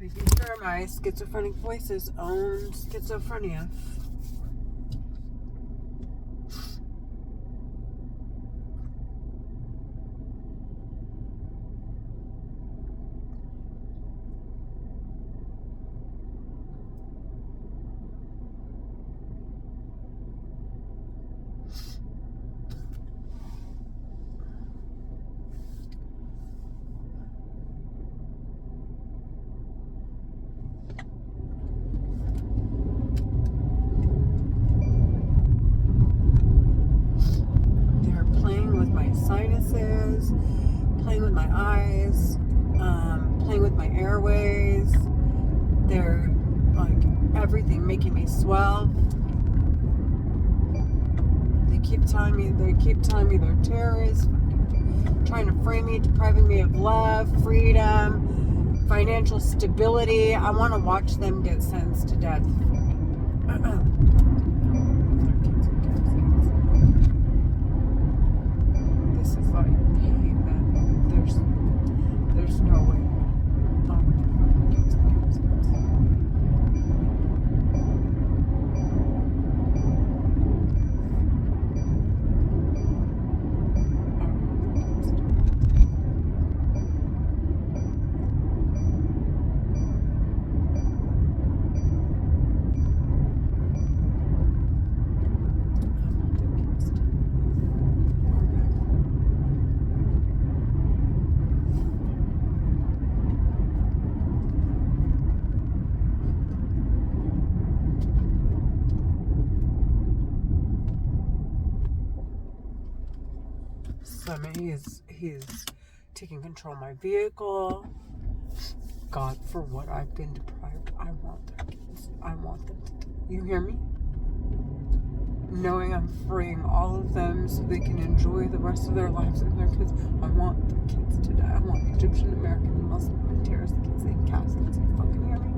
Making sure my schizophrenic voices own schizophrenia. Sinuses, playing with my eyes, playing with my airways. They're like everything, making me swell. They keep telling me they're terrorists, trying to frame me, depriving me of love, freedom, financial stability. I want to watch them get sentenced to death. There's no way. He's taking control of my vehicle. God, for what I've been deprived, I want their kids. I want them to. You hear me? Knowing I'm freeing all of them so they can enjoy the rest of their lives and their kids. I want the kids to die. I want Egyptian American, Muslim, and terrorist kids in caskets. You fucking hear me?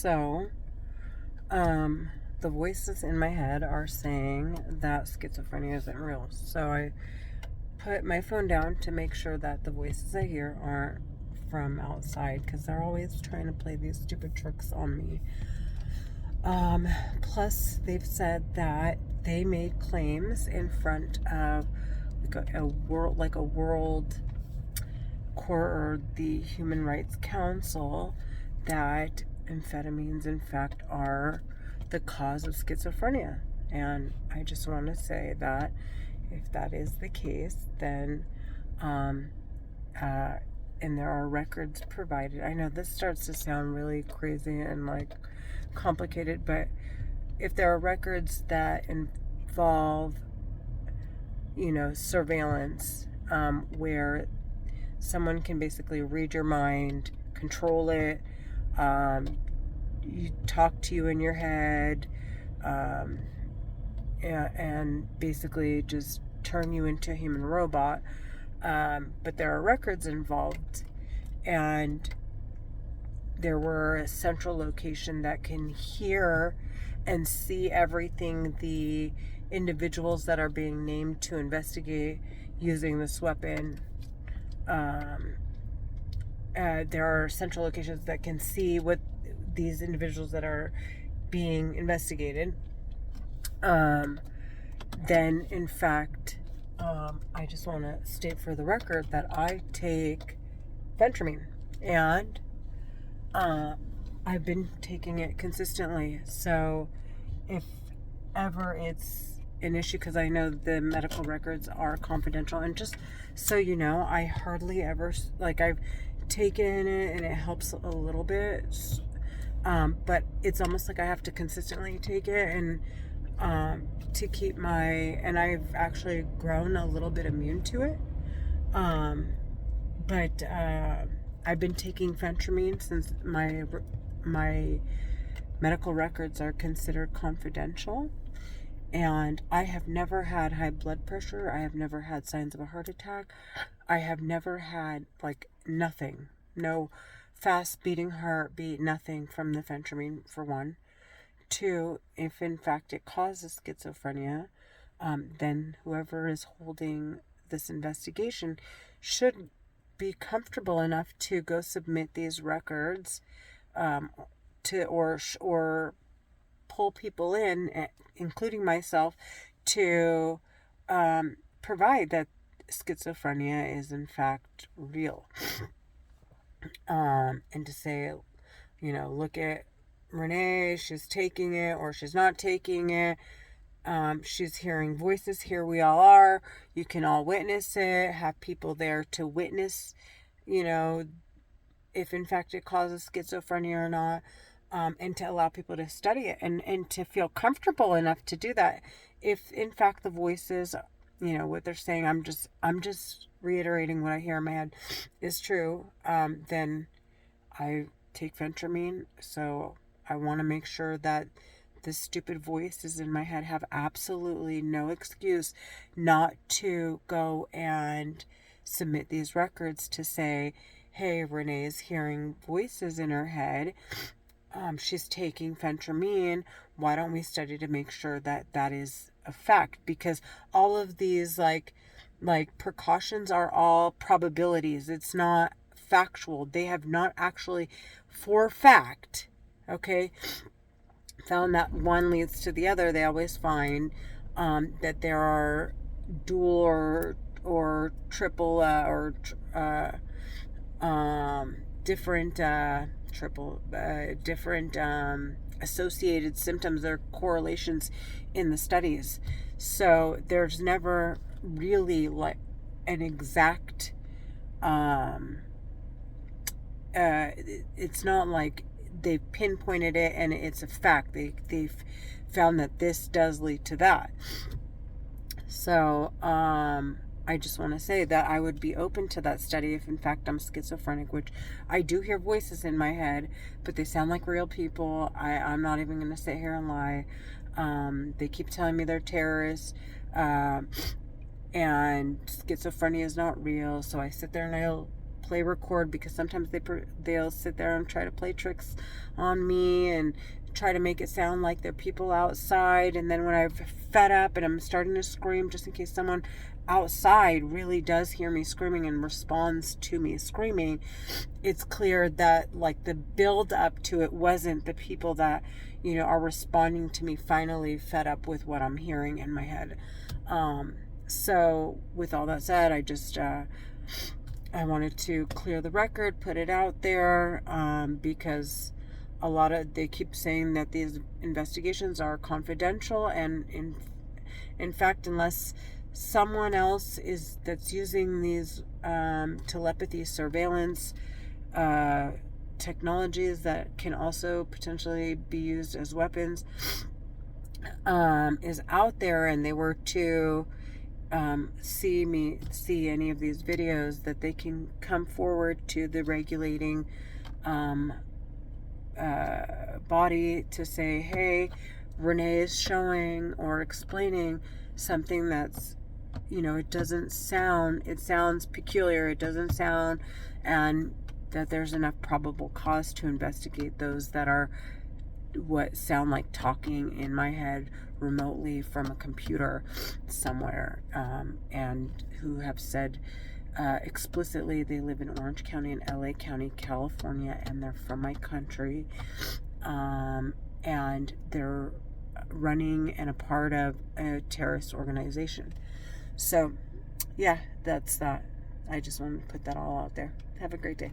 So, the voices in my head are saying that schizophrenia isn't real. So I put my phone down to make sure that the voices I hear aren't from outside, because they're always trying to play these stupid tricks on me. Plus, they've said that they made claims in front of a world court or the Human Rights Council that amphetamines, in fact, are the cause of schizophrenia. And I just want to say that if that is the case, then and there are records provided. I know this starts to sound really crazy and like complicated, but if there are records that involve, surveillance, where someone can basically read your mind, control it, you talk to you in your head, and basically just turn you into a human robot. But there are records involved, and there were a central location that can hear and see everything the individuals that are being named to investigate using this weapon. There are central locations that can see what these individuals that are being investigated. Then, in fact, I just want to state for the record that I take Phentermine, and I've been taking it consistently. So if ever it's an issue, because I know the medical records are confidential, and just so you know, I hardly ever, I've taken it and it helps a little bit, but it's almost like I have to consistently take it, and to keep and I've actually grown a little bit immune to it, but I've been taking Phentermine since my medical records are considered confidential, and I have never had high blood pressure. I have never had signs of a heart attack. I have never had nothing, no fast beating heartbeat, nothing from the Phentermine, for one. Two, if in fact it causes schizophrenia, then whoever is holding this investigation should be comfortable enough to go submit these records, or pull people in, including myself, to provide that schizophrenia is in fact real, and to say, look at Renee, she's taking it or she's not taking it. She's hearing voices. Here we all are. You can all witness it. Have people there to witness, if in fact it causes schizophrenia or not, and to allow people to study it and to feel comfortable enough to do that. If in fact the voices, what they're saying, I'm just reiterating what I hear in my head is true, then I take Phentermine. So I want to make sure that the stupid voices in my head have absolutely no excuse not to go and submit these records to say, hey, Renee is hearing voices in her head. She's taking Phentermine. Why don't we study to make sure that that is a fact? Because all of these like precautions are all probabilities. It's not factual. They have not actually, for fact, okay, found that one leads to the other. They always find that there are dual or triple different different associated symptoms or correlations in the studies. So there's never really an exact it's not like they've pinpointed it and it's a fact. They've found that this does lead to that. So I just want to say that I would be open to that study if in fact I'm schizophrenic, which I do hear voices in my head, but they sound like real people. I'm not even going to sit here and lie. They keep telling me they're terrorists, and schizophrenia is not real. So I sit there and I'll play record, because sometimes they'll sit there and try to play tricks on me and try to make it sound like there are people outside. And then when I've fed up and I'm starting to scream, just in case someone outside really does hear me screaming and responds to me screaming, it's clear that like the build up to it wasn't the people that, you know, are responding to me finally fed up with what I'm hearing in my head. So with all that said, I just I wanted to clear the record, put it out there, because they keep saying that these investigations are confidential, and in fact, unless someone else that's using these telepathy surveillance technologies that can also potentially be used as weapons is out there, and they were to see any of these videos, that they can come forward to the regulating body to say, hey, Renee is showing or explaining something that's, you know, it sounds peculiar, it doesn't sound, and that there's enough probable cause to investigate those that are what sound like talking in my head remotely from a computer somewhere, and who have said explicitly they live in Orange County and LA County, California, and they're from my country, and they're running and a part of a terrorist organization. So yeah, that's that. I just wanted to put that all out there. Have a great day.